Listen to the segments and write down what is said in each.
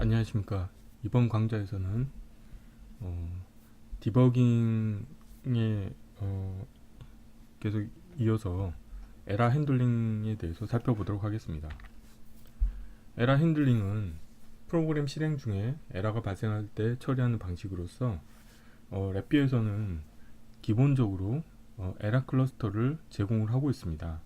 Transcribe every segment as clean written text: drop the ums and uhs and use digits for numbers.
안녕하십니까. 이번 강좌에서는 디버깅에 계속 이어서 에러 핸들링에 대해서 살펴보도록 하겠습니다. 에러 핸들링은 프로그램 실행 중에 에러가 발생할 때 처리하는 방식으로서 랩비에서는 기본적으로 에러 클러스터를 제공을 하고 있습니다.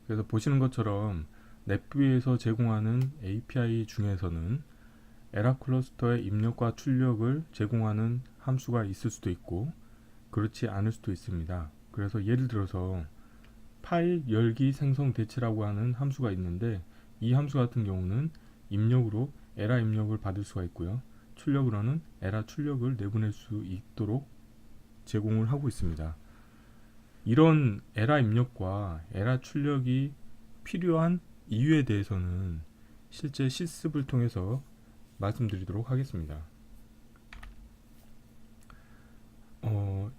그래서 보시는 것처럼 랩비에서 제공하는 API 중에서는 에러 클러스터의 입력과 출력을 제공하는 함수가 있을 수도 있고 그렇지 않을 수도 있습니다. 그래서 예를 들어서 파일 열기 생성 대체라고 하는 함수가 있는데, 이 함수 같은 경우는 입력으로 에러 입력을 받을 수가 있고요, 출력으로는 에러 출력을 내보낼 수 있도록 제공을 하고 있습니다. 이런 에러 입력과 에러 출력이 필요한 이유에 대해서는 실제 실습을 통해서 말씀드리도록 하겠습니다.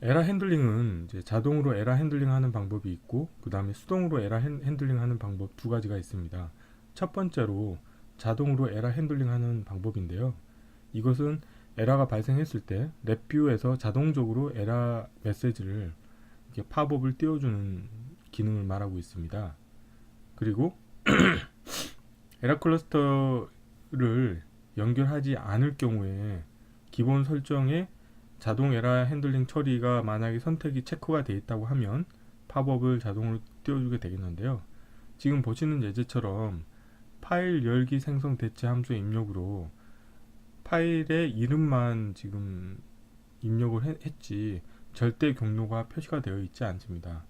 에러 핸들링은 이제 자동으로 에러 핸들링 하는 방법이 있고, 그 다음에 수동으로 에러 핸들링 하는 방법 두 가지가 있습니다. 첫 번째로 자동으로 에러 핸들링 하는 방법인데요, 이것은 에러가 발생했을 때 랩뷰에서 자동적으로 에러 메시지를 이렇게 팝업을 띄워주는 기능을 말하고 있습니다. 그리고 에러 클러스터를 연결하지 않을 경우에 기본 설정에 자동 에러 핸들링 처리가 만약에 선택이 체크가 되어 있다고 하면 팝업을 자동으로 띄워주게 되겠는데요, 지금 보시는 예제처럼 파일 열기 생성 대체 함수의 입력으로 파일의 이름만 지금 입력을 했지 절대 경로가 표시가 되어 있지 않습니다.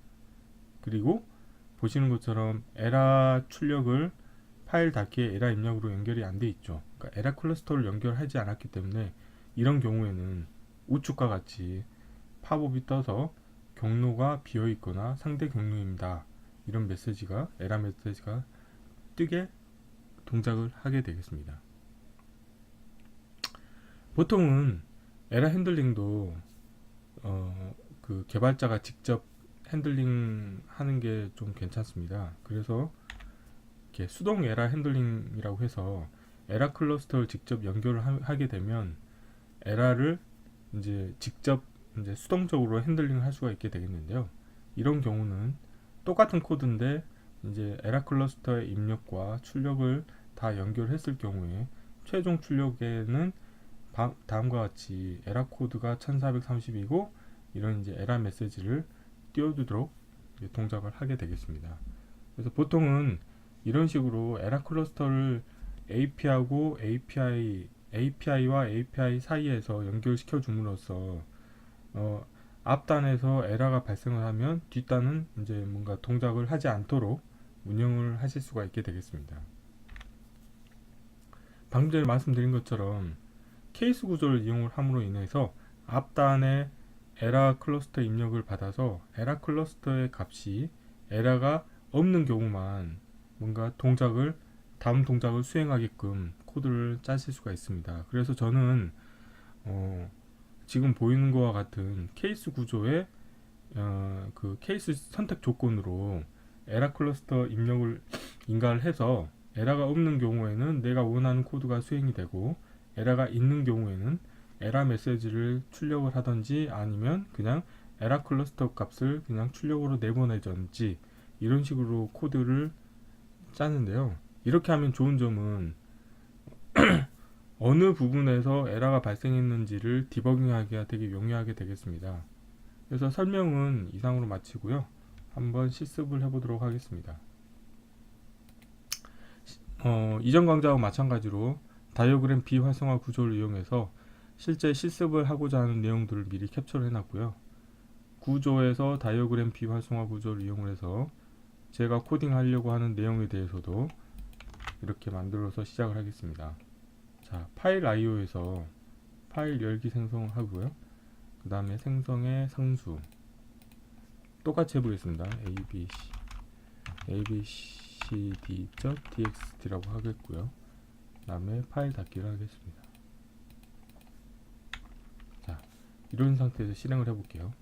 그리고 보시는 것처럼 에러 출력을 파일 닫기에 에러 입력으로 연결이 안 돼 있죠. 그러니까 에러 클러스터를 연결하지 않았기 때문에 이런 경우에는 우측과 같이 팝업이 떠서 경로가 비어 있거나 상대 경로입니다, 이런 메시지가, 에러 메시지가 뜨게 동작을 하게 되겠습니다. 보통은 에러 핸들링도 그 개발자가 직접 핸들링 하는 게 좀 괜찮습니다. 그래서 이렇게 수동 에러 핸들링이라고 해서 에러 클러스터를 직접 연결을 하게 되면 에러를 이제 직접 이제 수동적으로 핸들링을 할 수가 있게 되겠는데요, 이런 경우는 똑같은 코드인데 이제 에러 클러스터의 입력과 출력을 다 연결했을 경우에 최종 출력에는 다음과 같이 에러 코드가 1430이고 이런 이제 에러 메시지를 띄워주도록 동작을 하게 되겠습니다. 그래서 보통은 이런 식으로 에러 클러스터를 API와 API 사이에서 연결시켜 줌으로써 앞단에서 에러가 발생을 하면 뒷단은 이제 뭔가 동작을 하지 않도록 운영을 하실 수가 있게 되겠습니다. 방금 전에 말씀드린 것처럼 케이스 구조를 이용을 함으로 인해서 앞단에 에러 클러스터 입력을 받아서 에러 클러스터의 값이 에러가 없는 경우만 뭔가 다음 동작을 수행하게끔 코드를 짜실 수가 있습니다. 그래서 저는 지금 보이는 것과 같은 케이스 구조의 그 케이스 선택 조건으로 에러 클러스터 입력을 인가를 해서 에러가 없는 경우에는 내가 원하는 코드가 수행이 되고, 에러가 있는 경우에는 에러 메시지를 출력을 하든지 아니면 그냥 에러 클러스터 값을 그냥 출력으로 내보내든지 이런 식으로 코드를 짜는데요, 이렇게 하면 좋은 점은 어느 부분에서 에러가 발생했는지를 디버깅하기가 되게 용이하게 되겠습니다. 그래서 설명은 이상으로 마치고요, 한번 실습을 해보도록 하겠습니다. 이전 강좌와 마찬가지로 다이어그램 비활성화 구조를 이용해서 실제 실습을 하고자 하는 내용들을 미리 캡처를 해놨고요, 구조에서 다이어그램 비활성화 구조를 이용해서 제가 코딩하려고 하는 내용에 대해서도 이렇게 만들어서 시작을 하겠습니다. 자, 파일 IO에서 파일 열기 생성하고요, 그 다음에 생성의 상수 똑같이 해보겠습니다. abcd.txt라고 하겠고요, 그 다음에 파일 닫기를 하겠습니다. 자, 이런 상태에서 실행을 해볼게요.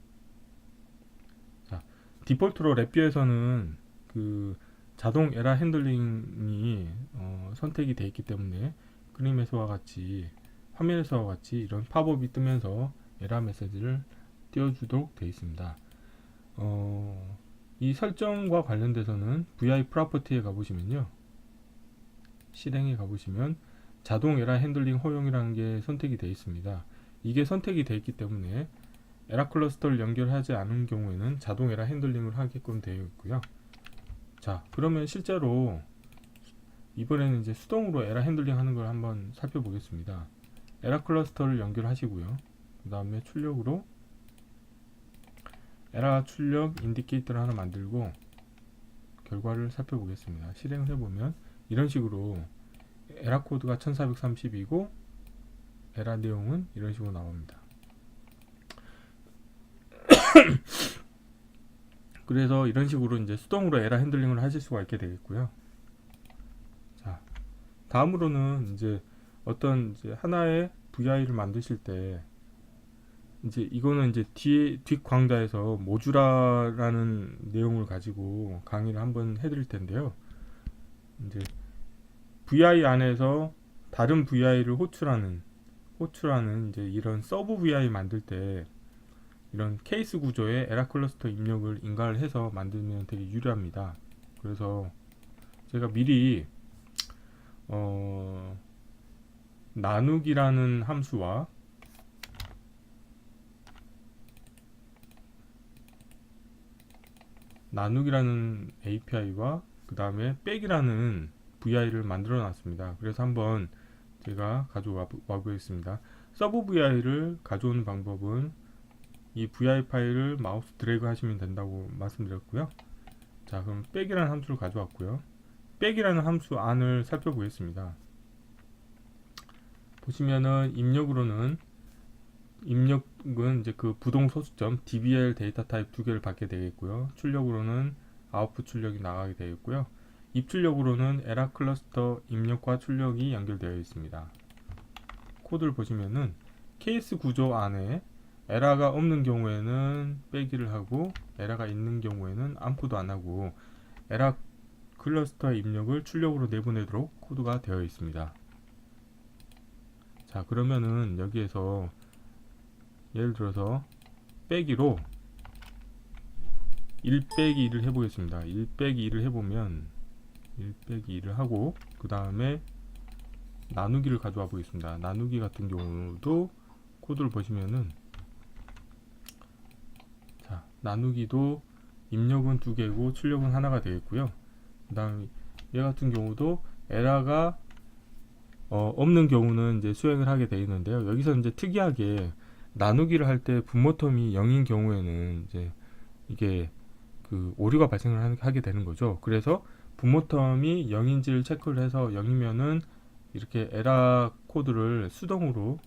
자, 디폴트로 랩뷰에서는 그 자동 에러 핸들링이 선택이 되어 있기 때문에 스크린에서와 같이 화면에서와 같이 이런 팝업이 뜨면서 에러 메시지를 띄워주도록 되어 있습니다. 이 설정과 관련돼서는 VI 프로퍼티에 가보시면요, 실행에 가보시면 자동 에러 핸들링 허용이라는 게 선택이 되어 있습니다. 이게 선택이 되어 있기 때문에 에러 클러스터를 연결하지 않은 경우에는 자동 에러 핸들링을 하게끔 되어 있고요. 자, 그러면 실제로 이번에는 이제 수동으로 에러 핸들링 하는 걸 한번 살펴보겠습니다. 에러 클러스터를 연결하시고요. 그 다음에 출력으로 에러 출력 인디케이터를 하나 만들고 결과를 살펴보겠습니다. 실행을 해보면 이런 식으로 에러 코드가 1430이고 에러 내용은 이런 식으로 나옵니다. 그래서 이런 식으로 이제 수동으로 에러 핸들링을 하실 수가 있게 되겠고요. 자, 다음으로는 이제 어떤 이제 하나의 VI를 만드실 때 이제 이거는 이제 뒷 광자에서 모주라라는 내용을 가지고 강의를 한번 해드릴 텐데요. 이제 VI 안에서 다른 VI를 호출하는 이제 이런 서브 VI 만들 때 이런 케이스 구조에 에러 클러스터 입력을 인가를 해서 만들면 되게 유리합니다. 그래서 제가 미리 나누기라는 함수와 나누기라는 API와 그 다음에 빼기라는 VI를 만들어 놨습니다. 그래서 한번 제가 가져와 보겠습니다. 서브 VI를 가져오는 방법은 이 VI 파일을 마우스 드래그 하시면 된다고 말씀드렸고요. 자, 그럼 빼기라는 함수를 가져왔고요. 빼기라는 함수 안을 살펴보겠습니다. 보시면은 입력은 이제 그 부동 소수점 DBL 데이터 타입 두 개를 받게 되겠고요. 출력으로는 아웃풋 출력이 나가게 되겠고요. 입출력으로는 에러 클러스터 입력과 출력이 연결되어 있습니다. 코드를 보시면은 케이스 구조 안에 에러가 없는 경우에는 빼기를 하고 에러가 있는 경우에는 아무것도 안 하고 에러 클러스터의 입력을 출력으로 내보내도록 코드가 되어 있습니다. 자, 그러면은 여기에서 예를 들어서 빼기로 1 빼기 2를 해보겠습니다. 1 빼기 2를 해보면 1 빼기 2를 하고 그 다음에 나누기를 가져와 보겠습니다. 나누기 같은 경우도 코드를 보시면은 자, 나누기도 입력은 2개고 출력은 하나가 되겠고요. 그 다음에 얘 같은 경우도 에러가 없는 경우는 이제 수행을 하게 되어 있는데요. 여기서 이제 특이하게 나누기를 할 때 분모텀이 0인 경우에는 이제 이게 그 오류가 발생을 하게 되는 거죠. 그래서 분모텀이 0인지를 체크를 해서 0이면은 이렇게 에러 코드를 수동으로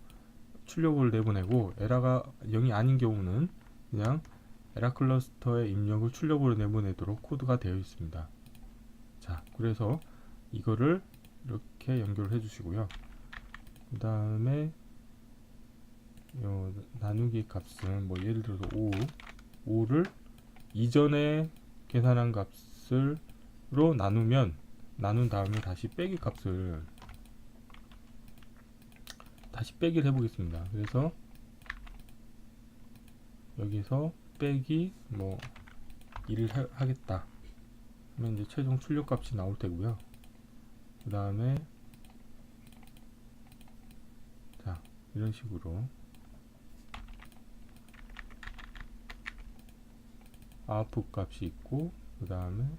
출력을 내보내고 에러가 0이 아닌 경우는 그냥 에러 클러스터의 입력을 출력으로 내보내도록 코드가 되어 있습니다. 자, 그래서 이거를 이렇게 연결해 주시고요. 그 다음에 나누기 값은 뭐 예를 들어서 5를 이전에 계산한 값으로 나눈 다음에 다시 빼기 값을 다시 빼기를 해보겠습니다. 그래서 여기서 빼기 뭐 1을 하겠다 하면 이제 최종 출력 값이 나올 테고요. 그 다음에 자, 이런 식으로 아웃풋 값이 있고 그 다음에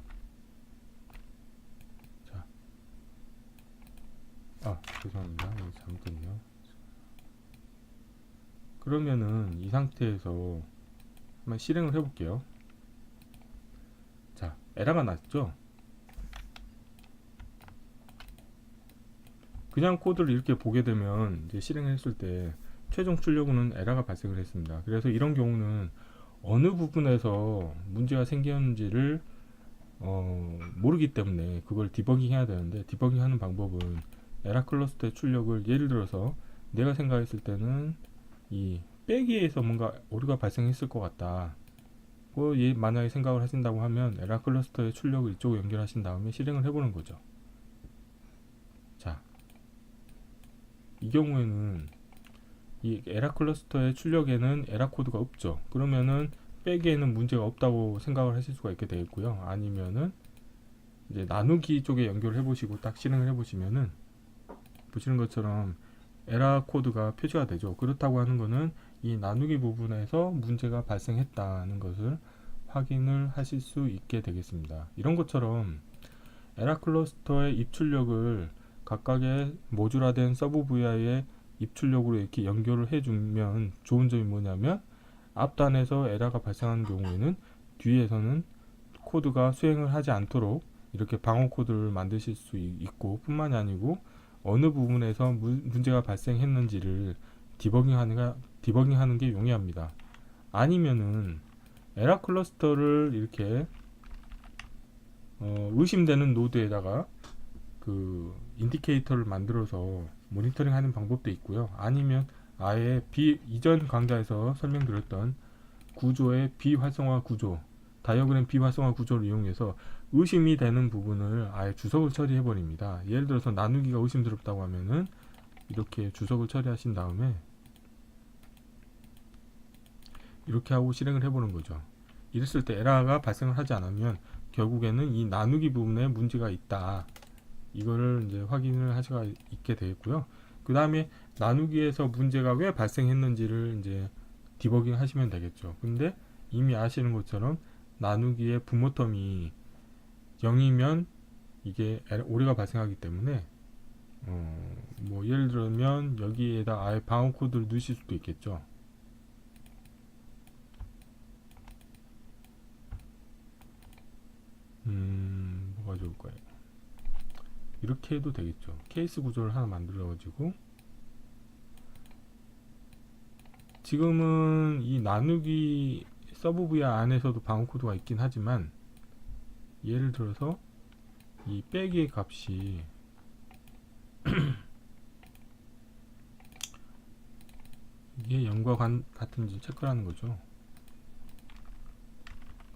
자, 죄송합니다. 여기 잘못됐네요. 그러면은 이 상태에서 한번 실행을 해볼게요. 자, 에러가 났죠? 그냥 코드를 이렇게 보게 되면 이제 실행을 했을 때 최종 출력은 에러가 발생을 했습니다. 그래서 이런 경우는 어느 부분에서 문제가 생겼는지를 모르기 때문에 그걸 디버깅 해야 되는데, 디버깅 하는 방법은 에러 클러스터의 출력을 예를 들어서 내가 생각했을 때는 이 빼기에서 뭔가 오류가 발생했을 것 같다, 만약에 생각을 하신다고 하면 에러 클러스터의 출력을 이쪽으로 연결하신 다음에 실행을 해보는 거죠. 자, 이 경우에는 이 에라 클러스터의 출력에는 에라 코드가 없죠. 그러면은 빼기에는 문제가 없다고 생각을 하실 수가 있게 되겠고요. 아니면은 이제 나누기 쪽에 연결을 해보시고 딱 실행을 해보시면은 보시는 것처럼 에라 코드가 표시가 되죠. 그렇다고 하는 것은 이 나누기 부분에서 문제가 발생했다는 것을 확인을 하실 수 있게 되겠습니다. 이런 것처럼 에라 클러스터의 입출력을 각각의 모듈화된 서브 VI의 입출력으로 이렇게 연결을 해주면 좋은 점이 뭐냐면 앞단에서 에러가 발생하는 경우에는 뒤에서는 코드가 수행을 하지 않도록 이렇게 방어 코드를 만드실 수 있고, 뿐만이 아니고 어느 부분에서 문제가 발생했는지를 디버깅하는 게 용이합니다. 아니면은 에라 클러스터를 이렇게 의심되는 노드에다가 그 인디케이터를 만들어서 모니터링 하는 방법도 있고요. 아니면 아예 이전 강좌에서 설명드렸던 구조의 비활성화 구조, 다이어그램 비활성화 구조를 이용해서 의심이 되는 부분을 아예 주석을 처리해 버립니다. 예를 들어서 나누기가 의심스럽다고 하면은 이렇게 주석을 처리하신 다음에 이렇게 하고 실행을 해보는 거죠. 이랬을 때 에러가 발생을 하지 않으면 결국에는 이 나누기 부분에 문제가 있다, 이거를 이제 확인을 할 수가 있게 되겠고요. 그 다음에 나누기에서 문제가 왜 발생했는지를 이제 디버깅 하시면 되겠죠. 근데 이미 아시는 것처럼 나누기의 부모텀이 0이면 이게 오류가 발생하기 때문에 뭐 예를 들면 여기에다 아예 방어 코드를 넣으실 수도 있겠죠. 뭐가 좋을까요? 이렇게 해도 되겠죠. 케이스 구조를 하나 만들어 가지고 지금은 이 나누기 서브 VI 안에서도 방어 코드가 있긴 하지만 예를 들어서 이 빼기의 값이 이게 0과 같은지 체크를 하는 거죠.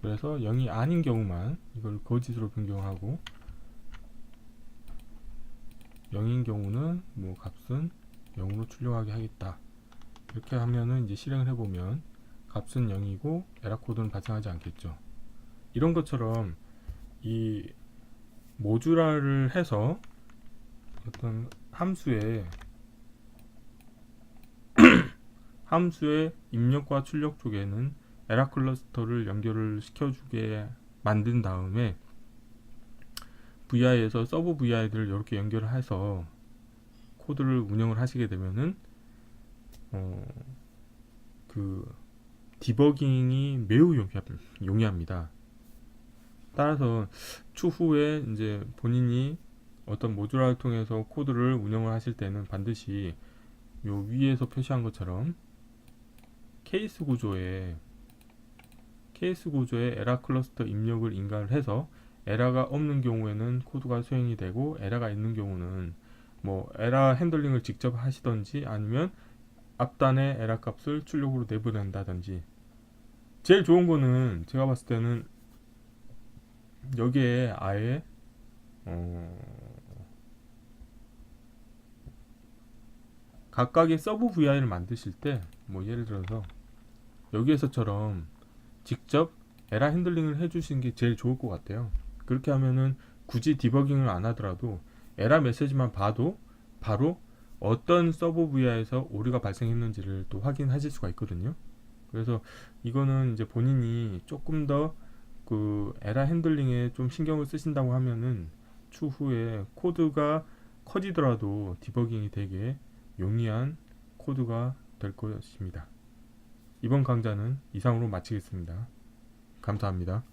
그래서 0이 아닌 경우만 이걸 거짓으로 변경하고 0인 경우는 뭐 값은 0으로 출력하게 하겠다. 이렇게 하면은 이제 실행을 해보면 값은 0이고 에러 코드는 발생하지 않겠죠. 이런 것처럼 이 모듈화를 해서 어떤 함수의 입력과 출력 쪽에는 에러 클러스터를 연결을 시켜주게 만든 다음에 VI에서 서브 VI들을 이렇게 연결을 해서 코드를 운영을 하시게 되면은 그 디버깅이 매우 용이합니다. 따라서 추후에 이제 본인이 어떤 모듈화를 통해서 코드를 운영을 하실 때는 반드시 요 위에서 표시한 것처럼 케이스 구조에 에러 클러스터 입력을 인가를 해서 에러가 없는 경우에는 코드가 수행이 되고 에러가 있는 경우는 뭐 에러 핸들링을 직접 하시던지 아니면 앞단의 에러 값을 출력으로 내보낸다든지, 제일 좋은 거는 제가 봤을 때는 여기에 아예 각각의 서브 VI를 만드실 때 뭐 예를 들어서 여기에서처럼 직접 에러 핸들링을 해주시는 게 제일 좋을 것 같아요. 그렇게 하면은 굳이 디버깅을 안 하더라도 에러 메시지만 봐도 바로 어떤 서브 VI에서 오류가 발생했는지를 또 확인하실 수가 있거든요. 그래서 이거는 이제 본인이 조금 더 그 에러 핸들링에 좀 신경을 쓰신다고 하면은 추후에 코드가 커지더라도 디버깅이 되게 용이한 코드가 될 것입니다. 이번 강좌는 이상으로 마치겠습니다. 감사합니다.